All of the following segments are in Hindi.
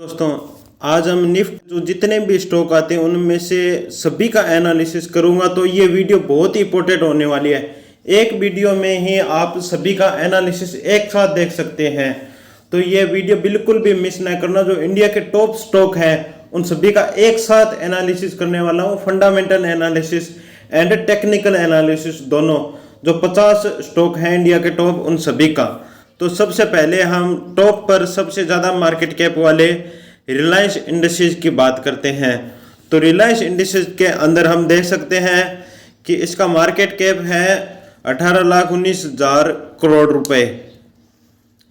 दोस्तों, आज हम निफ्ट जो जितने भी स्टॉक आते हैं उनमें से सभी का एनालिसिस करूंगा। तो ये वीडियो बहुत ही इंपॉर्टेंट होने वाली है। एक वीडियो में ही आप सभी का एनालिसिस एक साथ देख सकते हैं। तो ये वीडियो बिल्कुल भी मिस ना करना। जो इंडिया के टॉप स्टॉक हैं उन सभी का एक साथ एनालिसिस करने वाला हूँ, fundamental analysis and technical analysis दोनों। जो 50 स्टॉक हैं इंडिया के टॉप, उन सभी का। तो सबसे पहले हम टॉप पर सबसे ज़्यादा मार्केट कैप वाले रिलायंस इंडस्ट्रीज की बात करते हैं। तो रिलायंस इंडस्ट्रीज के अंदर हम देख सकते हैं कि इसका मार्केट कैप है 18,19,000 करोड़ रुपए,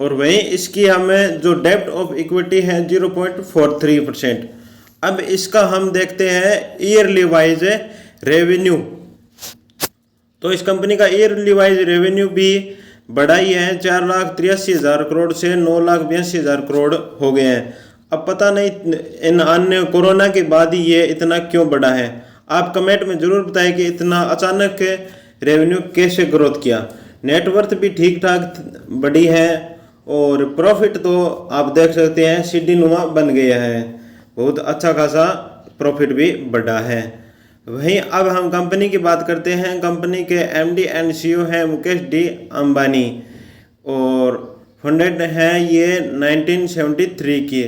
और वहीं इसकी हमें जो डेब्ट ऑफ इक्विटी है 0.43%। अब इसका हम देखते हैं ईयरली वाइज रेवेन्यू। तो इस कंपनी का ईयरली वाइज रेवेन्यू भी बढ़ा ही है, 4,83,000 करोड़ से 9,82,000 करोड़ हो गए हैं। अब पता नहीं इन अन्य कोरोना के बाद ही ये इतना क्यों बढ़ा है। आप कमेंट में जरूर बताएं कि इतना अचानक रेवेन्यू कैसे ग्रोथ किया। नेटवर्थ भी ठीक ठाक बढ़ी है, और प्रॉफिट तो आप देख सकते हैं सीढ़ी नुमा बन गया है, बहुत अच्छा खासा प्रॉफिट भी बढ़ा है। वहीं अब हम कंपनी की बात करते हैं। कंपनी के एमडी एंड सीईओ हैं मुकेश डी अंबानी, और फंडेड है ये 1973 की,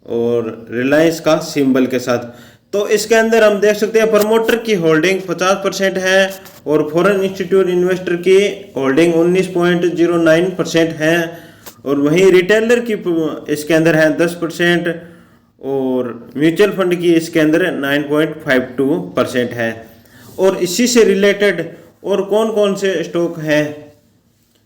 और रिलायंस का सिंबल के साथ। तो इसके अंदर हम देख सकते हैं प्रमोटर की होल्डिंग 50% है, और फॉरेन इंस्टीट्यूट इन्वेस्टर की होल्डिंग 19.09% है, और वहीं रिटेलर की इसके अंदर है 10%, और म्यूचुअल फंड की इसके अंदर 9.52% है। और इसी से रिलेटेड और कौन कौन से स्टॉक हैं,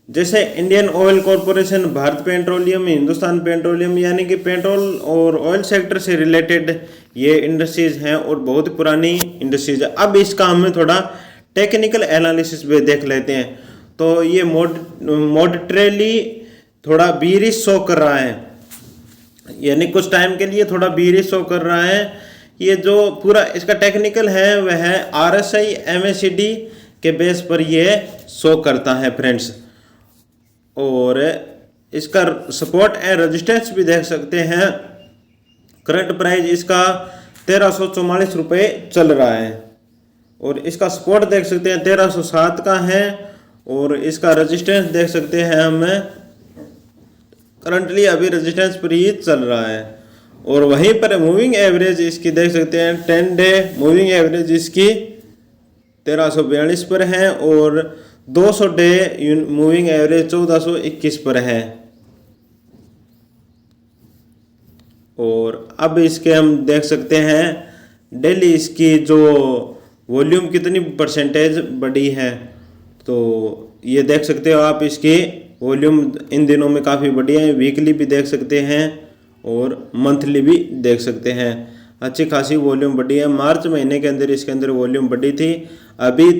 जैसे Indian oil corporation, Bharat petroleum, Hindustan petroleum, यानी कि पेट्रोल और ऑयल सेक्टर से रिलेटेड ये इंडस्ट्रीज हैं, और बहुत पुरानी इंडस्ट्रीज है। अब इसका हमें थोड़ा टेक्निकल एनालिसिस भी देख लेते हैं। तो ये मॉडरेटली थोड़ा बीरिश शो कर रहा है, यानी कुछ टाइम के लिए थोड़ा बीरिश शो कर रहा है। ये जो पूरा इसका टेक्निकल है वह है RSI MACD के बेस पर ये शो करता है फ्रेंड्स। और इसका सपोर्ट एंड रेजिस्टेंस भी देख सकते हैं। करंट प्राइस इसका 1344 रुपये चल रहा है, और इसका सपोर्ट देख सकते हैं 1307 का है, और इसका रेजिस्टेंस देख सकते हैं हमें करंटली अभी रेजिस्टेंस पर ही चल रहा है। और वहीं पर मूविंग एवरेज इसकी देख सकते हैं 10 डे मूविंग एवरेज इसकी 1342 पर है, और 200 डे मूविंग एवरेज 1421 पर है। और अब इसके हम देख सकते हैं डेली इसकी जो वॉल्यूम कितनी परसेंटेज बढ़ी है। तो ये देख सकते हो आप, इसकी वॉल्यूम इन दिनों में काफ़ी बढ़ी है। वीकली भी देख सकते हैं और मंथली भी देख सकते हैं, अच्छी खासी वॉल्यूम बढ़ी है। मार्च महीने के अंदर इसके अंदर वॉल्यूम बढ़ी थी, अभी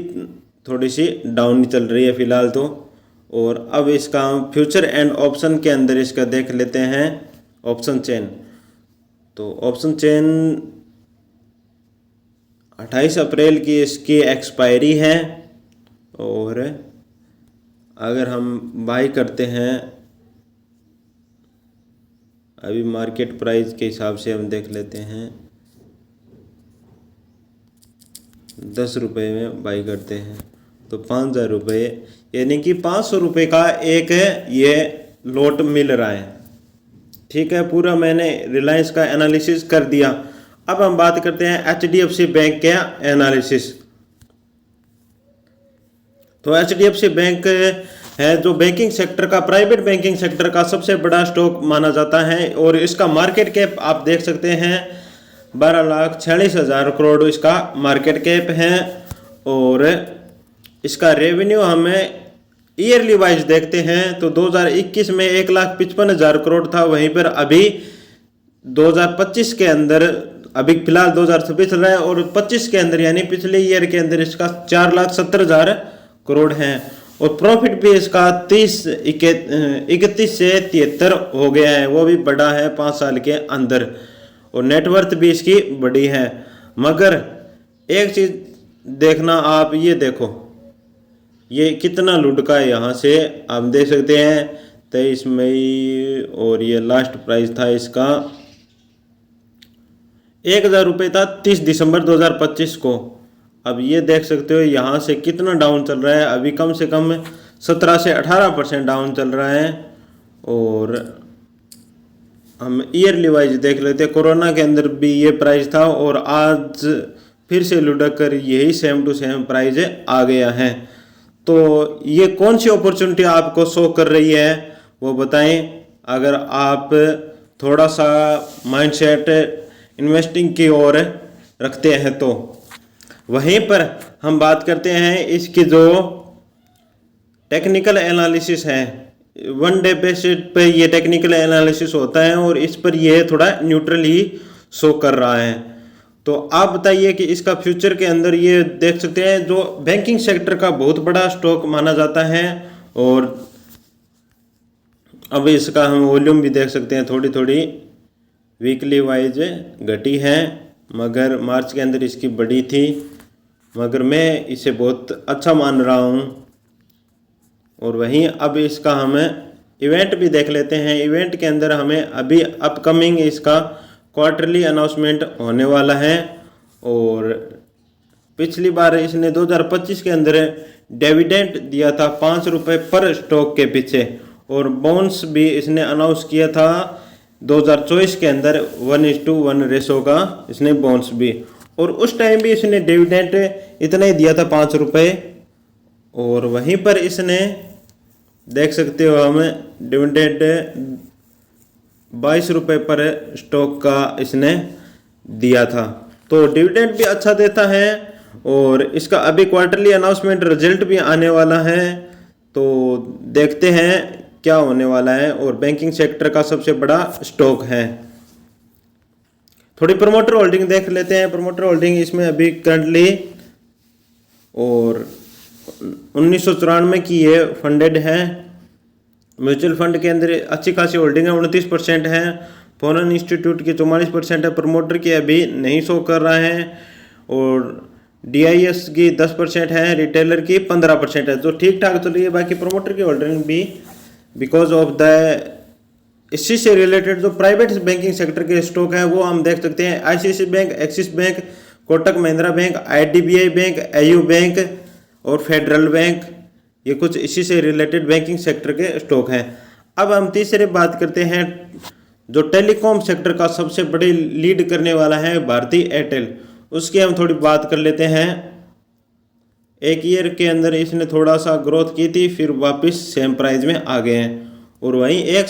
थोड़ी सी डाउन चल रही है फिलहाल तो। और अब इसका हम फ्यूचर एंड ऑप्शन के अंदर इसका देख लेते हैं ऑप्शन चेन। तो ऑप्शन चेन 28 अप्रैल की इसकी एक्सपायरी है, और अगर हम बाई करते हैं अभी मार्केट प्राइस के हिसाब से हम देख लेते हैं 10 रुपये में बाई करते हैं तो 5,000 रुपये, यानी कि 500 रुपये का एक ये लॉट मिल रहा है। ठीक है, पूरा मैंने रिलायंस का एनालिसिस कर दिया। अब हम बात करते हैं HDFC बैंक का एनालिसिस। तो HDFC बैंक है जो बैंकिंग सेक्टर का, प्राइवेट बैंकिंग सेक्टर का सबसे बड़ा स्टॉक माना जाता है, और इसका मार्केट कैप आप देख सकते हैं 12,46,000 करोड़ इसका मार्केट कैप है। और इसका रेवेन्यू हमें ईयरली वाइज देखते हैं तो 2021 में 1,55,000 करोड़ था, वहीं पर अभी 2025 के अंदर, अभी फिलहाल 2026 चल रहा है, और 25 के अंदर यानी पिछले ईयर के अंदर इसका 4,70,000 करोड़ है। और प्रॉफिट भी इसका 31 से 73 हो गया है, वो भी बड़ा है 5 साल के अंदर। और नेटवर्थ भी इसकी बड़ी है। मगर एक चीज़ देखना आप, ये देखो ये कितना लुढ़का है। यहाँ से आप देख सकते हैं 23 मई, और ये लास्ट प्राइस था इसका ₹1000 था 30 दिसंबर 2025 को। अब ये देख सकते हो यहाँ से कितना डाउन चल रहा है, अभी कम से कम 17 से 18% डाउन चल रहा है। और हम ईयरली वाइज देख लेते हैं, कोरोना के अंदर भी ये प्राइस था और आज फिर से लुढ़क कर यही सेम टू सेम प्राइस आ गया है। तो ये कौन सी अपॉर्चुनिटी आपको शो कर रही है वो बताएं। अगर आप थोड़ा सा माइंडसेट इन्वेस्टिंग की ओर रखते हैं तो वहीं पर हम बात करते हैं इसकी जो टेक्निकल एनालिसिस है, वन डे बेसिस पे ये टेक्निकल एनालिसिस होता है और इस पर ये थोड़ा न्यूट्रल ही शो कर रहा है। तो आप बताइए कि इसका फ्यूचर के अंदर ये देख सकते हैं जो बैंकिंग सेक्टर का बहुत बड़ा स्टॉक माना जाता है। और अब इसका हम वॉल्यूम भी देख सकते हैं, थोड़ी थोड़ी वीकली वाइज घटी है, मगर मार्च के अंदर इसकी बढ़ी थी, मगर मैं इसे बहुत अच्छा मान रहा हूँ। और वहीं अब इसका हमें इवेंट भी देख लेते हैं। इवेंट के अंदर हमें अभी अपकमिंग इसका क्वार्टरली अनाउंसमेंट होने वाला है। और पिछली बार इसने 2025 के अंदर डिविडेंड दिया था ₹5 पर स्टॉक के पीछे, और बोनस भी इसने अनाउंस किया था 2024 के अंदर 1:1 रेशो का इसने बोनस भी, और उस टाइम भी इसने डिविडेंड इतना ही दिया था ₹5। और वहीं पर इसने देख सकते हो हमें डिविडेंड ₹22 पर स्टॉक का इसने दिया था। तो डिविडेंड भी अच्छा देता है और इसका अभी क्वार्टरली अनाउंसमेंट रिजल्ट भी आने वाला है। तो देखते हैं क्या होने वाला है, और बैंकिंग सेक्टर का सबसे बड़ा स्टॉक है। थोड़ी प्रमोटर होल्डिंग देख लेते हैं। प्रमोटर होल्डिंग इसमें अभी करंटली और 1994 की ये फंडेड है। म्यूचुअल फंड के अंदर अच्छी खासी होल्डिंग है, 29% है। फॉरेन इंस्टीट्यूट की 44% है। प्रमोटर की अभी नहीं शो कर रहा है। और DIS की 10% है, रिटेलर की 15% है, जो ठीक ठाक चल रही है। बाकी प्रमोटर की होल्डिंग भी बिकॉज ऑफ द इसी से रिलेटेड जो प्राइवेट बैंकिंग सेक्टर के स्टॉक है वो हम देख सकते हैं। ICICI bank, axis bank, Kotak Mahindra bank, IDBI bank, AU bank और फेडरल बैंक, ये कुछ इसी से रिलेटेड बैंकिंग सेक्टर के स्टॉक हैं। अब हम तीसरे बात करते हैं जो टेलीकॉम सेक्टर का सबसे बड़ी लीड करने वाला है भारती एयरटेल, उसकी हम थोड़ी बात कर लेते हैं। एक ईयर के अंदर इसने थोड़ा सा ग्रोथ की थी, फिर वापस सेम प्राइस में आ गए हैं। और वहीं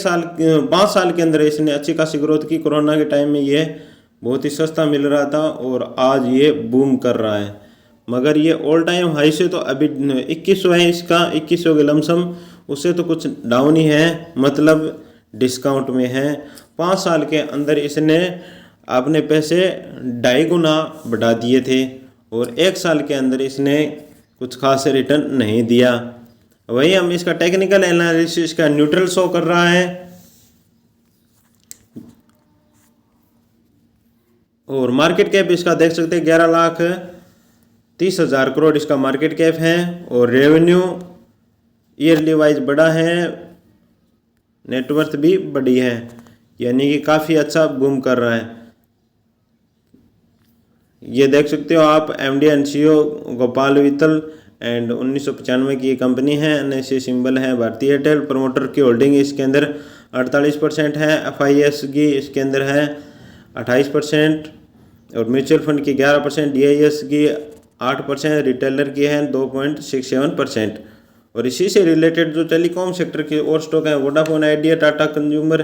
5 साल के अंदर इसने अच्छी खासी ग्रोथ की। कोरोना के टाइम में ये बहुत ही सस्ता मिल रहा था और आज ये बूम कर रहा है, मगर ये ऑल टाइम हाई से तो अभी 2100 है इसका, 2100 के लमसम, उससे तो कुछ डाउन ही है, मतलब डिस्काउंट में है। 5 साल के अंदर इसने अपने पैसे 2.5 गुना बढ़ा दिए थे और 1 साल के अंदर इसने कुछ खास रिटर्न नहीं दिया। वही हम इसका टेक्निकल एनालिसिस का न्यूट्रल शो कर रहा है। और मार्केट कैप इसका देख सकते हैं 11,30,000 करोड़ इसका मार्केट कैप है। और रेवेन्यू ईयरली वाइज बड़ा है, नेटवर्थ भी बड़ी है, यानी कि काफ़ी अच्छा बूम कर रहा है। ये देख सकते हो आप, MD and CEO Gopal Vitthal and 1995 की कंपनी है। NSE सिंबल है भारती एयरटेल। प्रमोटर की होल्डिंग इसके अंदर 48% है। FIS की इसके अंदर है 28% और म्यूचुअल फंड की 11%, DIS की 8%, रिटेलर की है 2.67%। और इसी से रिलेटेड जो टेलीकॉम सेक्टर के और स्टॉक हैं, वोडाफोन आइडिया, टाटा कंज्यूमर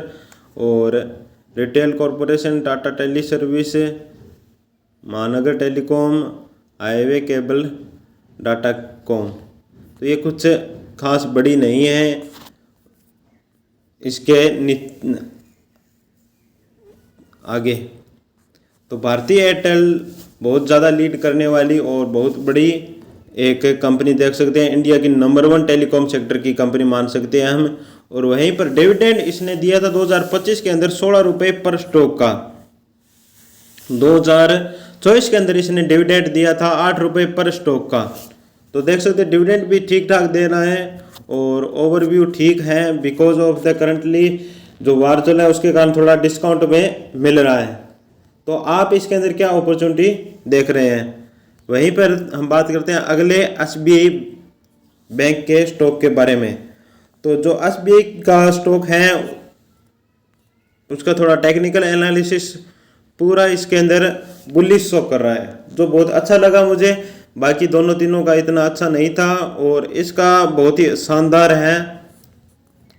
और retail corporation, Tata tele service, Mahanagar telecom, highway cable, Datacom, तो ये कुछ खास बड़ी नहीं है। इसके आगे तो भारती एयरटेल बहुत ज़्यादा लीड करने वाली और बहुत बड़ी एक कंपनी देख सकते हैं, इंडिया की नंबर 1 टेलीकॉम सेक्टर की कंपनी मान सकते हैं हम। और वहीं पर डिविडेंड इसने दिया था 2025 के अंदर ₹16 पर स्टॉक का। 2024 के अंदर इसने डिविडेंड दिया था ₹8 पर स्टॉक का। तो देख सकते हैं डिविडेंड भी ठीक ठाक दे रहा है और ओवरव्यू ठीक है। बिकॉज ऑफ द करंटली जो वार चल रहा है उसके कारण थोड़ा डिस्काउंट में मिल रहा है। तो आप इसके अंदर क्या अपॉर्चुनिटी देख रहे हैं। वहीं पर हम बात करते हैं अगले एसबीआई बैंक के स्टॉक के बारे में। तो जो एसबीआई का स्टॉक है उसका थोड़ा टेक्निकल एनालिसिस पूरा इसके अंदर बुलिश शो कर रहा है, जो बहुत अच्छा लगा मुझे। बाकी दोनों तीनों का इतना अच्छा नहीं था और इसका बहुत ही शानदार है।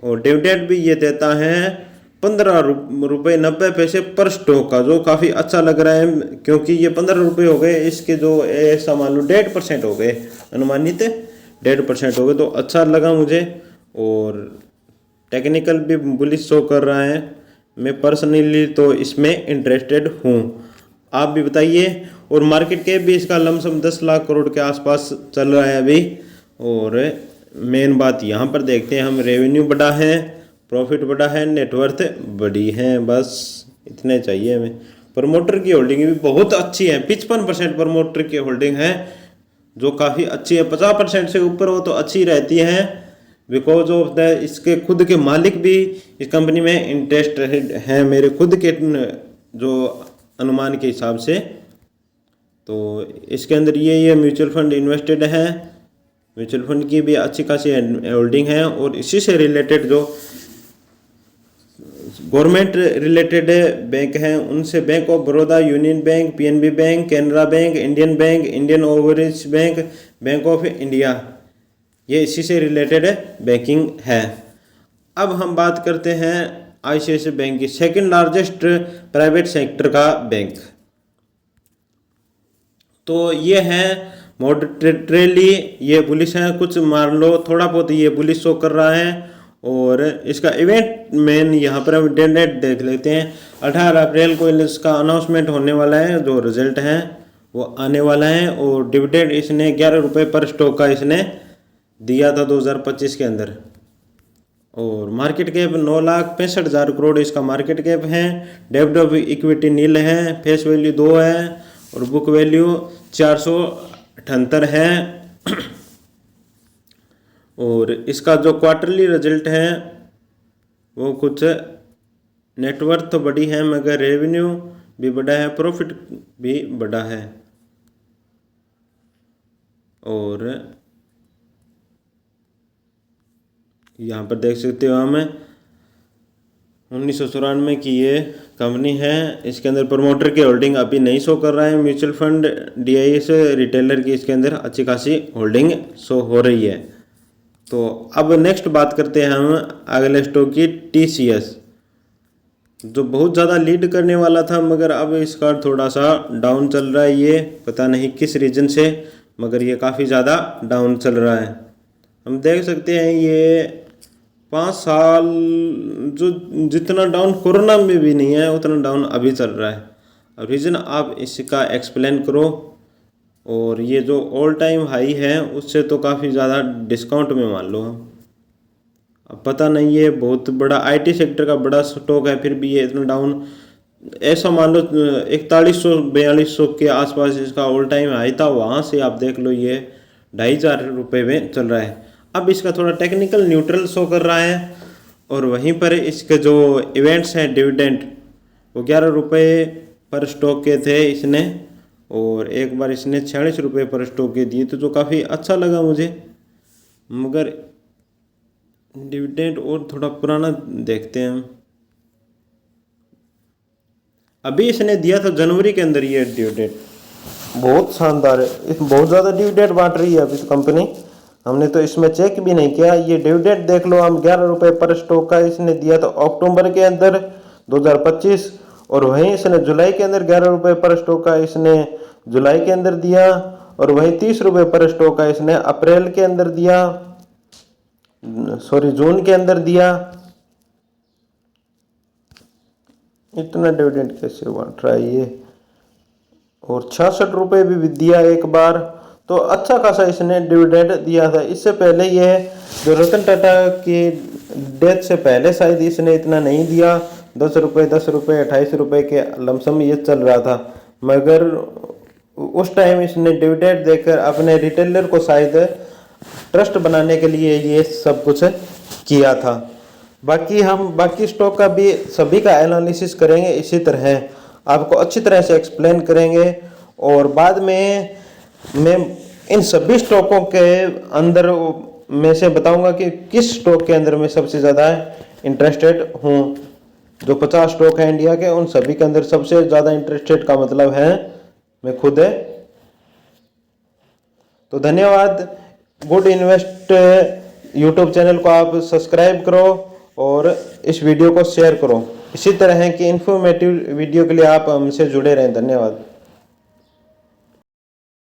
और डिविडेंड भी ये देता है 15.90 पर स्टॉक का, जो काफ़ी अच्छा लग रहा है क्योंकि ये 15 रुपये हो गए, इसके जो ऐसा मान लो 1.5% हो गए, अनुमानित 1.5% हो गए, तो अच्छा लगा मुझे। और टेक्निकल भी बुलिश शो कर रहा है। मैं पर्सनली तो इसमें इंटरेस्टेड हूँ, आप भी बताइए। और मार्केट कैप भी इसका लमसम 10 लाख करोड़ के आसपास चल रहा है अभी। और मेन बात यहाँ पर देखते हैं हम, रेवेन्यू बढ़ा है, प्रॉफिट बढ़ा है, नेटवर्थ बड़ी है, बस इतने चाहिए हमें। प्रमोटर की होल्डिंग भी बहुत अच्छी है, 55% प्रमोटर की होल्डिंग है, जो काफ़ी अच्छी है। 50% से ऊपर हो तो अच्छी रहती है, बिकॉज ऑफ द इसके खुद के मालिक भी इस कंपनी में इंटरेस्टेड हैं, मेरे खुद के जो अनुमान के हिसाब से। तो इसके अंदर ये म्यूचुअल फंड इन्वेस्टेड है, म्यूचुअल फंड की भी अच्छी खासी होल्डिंग है। और इसी से रिलेटेड जो गवर्नमेंट रिलेटेड बैंक हैं उनसे bank of Baroda, union bank, PNB bank, Canara bank, Indian bank, Indian overseas bank, bank of India, ये इसी से रिलेटेड बैंकिंग है। अब हम बात करते हैं आईसीआईसीआई बैंक की, सेकंड लार्जेस्ट प्राइवेट सेक्टर का बैंक। तो ये है मॉडरेटली ये बुलिश है, कुछ मान लो थोड़ा बहुत ये बुलिश शो कर रहा है। और इसका इवेंट मेन यहाँ पर हम डेट देख लेते हैं। 18 अप्रैल को इसका अनाउंसमेंट होने वाला है, जो रिजल्ट है वो आने वाला है। और डिविडेंड इसने 11 रुपये पर स्टॉक का इसने दिया था 2025 के अंदर। और मार्केट कैप 9,65,000 करोड़ इसका मार्केट कैप है। डेब्ट ऑफ इक्विटी नील है, फेस वैल्यू 2 है और बुक वैल्यू 478 है। और इसका जो क्वार्टरली रिजल्ट है वो कुछ, नेटवर्थ तो बड़ी है मगर रेवेन्यू भी बड़ा है, प्रॉफिट भी बड़ा है। और यहाँ पर देख सकते हो हम 1994 की ये कंपनी है। इसके अंदर प्रमोटर की होल्डिंग अभी नहीं शो कर रहा है, म्यूचुअल फंड डीआईएस रिटेलर की इसके अंदर अच्छी खासी होल्डिंग शो हो रही है। तो अब नेक्स्ट बात करते हैं हम अगले स्टॉक की, टीसीएस, जो बहुत ज़्यादा लीड करने वाला था मगर अब इसका थोड़ा सा डाउन चल रहा है। ये पता नहीं किस रीजन से, मगर ये काफ़ी ज़्यादा डाउन चल रहा है। हम देख सकते हैं ये 5 साल जो जितना डाउन कोरोना में भी नहीं है उतना डाउन अभी चल रहा है। अब रीज़न आप इसका एक्सप्लेन करो। और ये जो ऑल टाइम हाई है उससे तो काफ़ी ज़्यादा डिस्काउंट में मान लो हम। अब पता नहीं, ये बहुत बड़ा आईटी सेक्टर का बड़ा स्टॉक है, फिर भी ये इतना डाउन, ऐसा मान लो 4100-4200 के आसपास इसका ऑल टाइम हाई था, वहाँ से आप देख लो ये 2,500 रुपये में चल रहा है। अब इसका थोड़ा टेक्निकल न्यूट्रल शो कर रहा है। और वहीं पर इसके जो इवेंट्स हैं डिविडेंड वो 11 रुपये पर स्टॉक के थे इसने, और एक बार इसने 46 रुपये पर स्टॉक के दिए, तो जो काफ़ी अच्छा लगा मुझे। मगर डिविडेंड और थोड़ा पुराना देखते हैं हम, अभी इसने दिया था जनवरी के अंदर, ये डिविडेंड बहुत शानदार है, बहुत ज़्यादा डिविडेंड बांट रही है अभी तो कंपनी। हमने तो इसमें चेक भी नहीं किया, ये डिविडेंड देख लो हम, 11 रुपये पर स्टॉक का इसने दिया था अक्टूबर के अंदर 2025। और वहीं इसने जुलाई के अंदर 11 रुपये पर स्टॉक का इसने जुलाई के अंदर दिया। और वहीं 30 रुपये पर स्टॉक का इसने अप्रैल के अंदर दिया, सॉरी जून के अंदर दिया। इतना डिविडेंड कैसे बांट रहा है ये। और 66 रुपये भी दिया एक बार, तो अच्छा खासा इसने डिविडेंड दिया था। इससे पहले ये जो रतन टाटा की डेथ से पहले शायद इसने इतना नहीं दिया, 10 रुपये 28 रुपये के लमसम ये चल रहा था। मगर उस टाइम इसने डिविडेंड देकर अपने रिटेलर को शायद ट्रस्ट बनाने के लिए ये सब कुछ किया था। बाकी हम बाकी स्टॉक का भी सभी का एनालिसिस करेंगे इसी तरह। आपको अच्छी तरह से एक्सप्लेन करेंगे और बाद में मैं इन सभी स्टॉकों के अंदर में से बताऊंगा कि किस स्टॉक के अंदर मैं सबसे ज़्यादा इंटरेस्टेड हूँ। जो 50 स्टॉक हैं इंडिया के, उन सभी के अंदर सबसे ज़्यादा इंटरेस्टेड का मतलब है मैं खुद है। तो धन्यवाद। गुड इन्वेस्ट यूट्यूब चैनल को आप सब्सक्राइब करो और इस वीडियो को शेयर करो। इसी तरह की इन्फॉर्मेटिव वीडियो के लिए आप हमसे जुड़े रहें। धन्यवाद।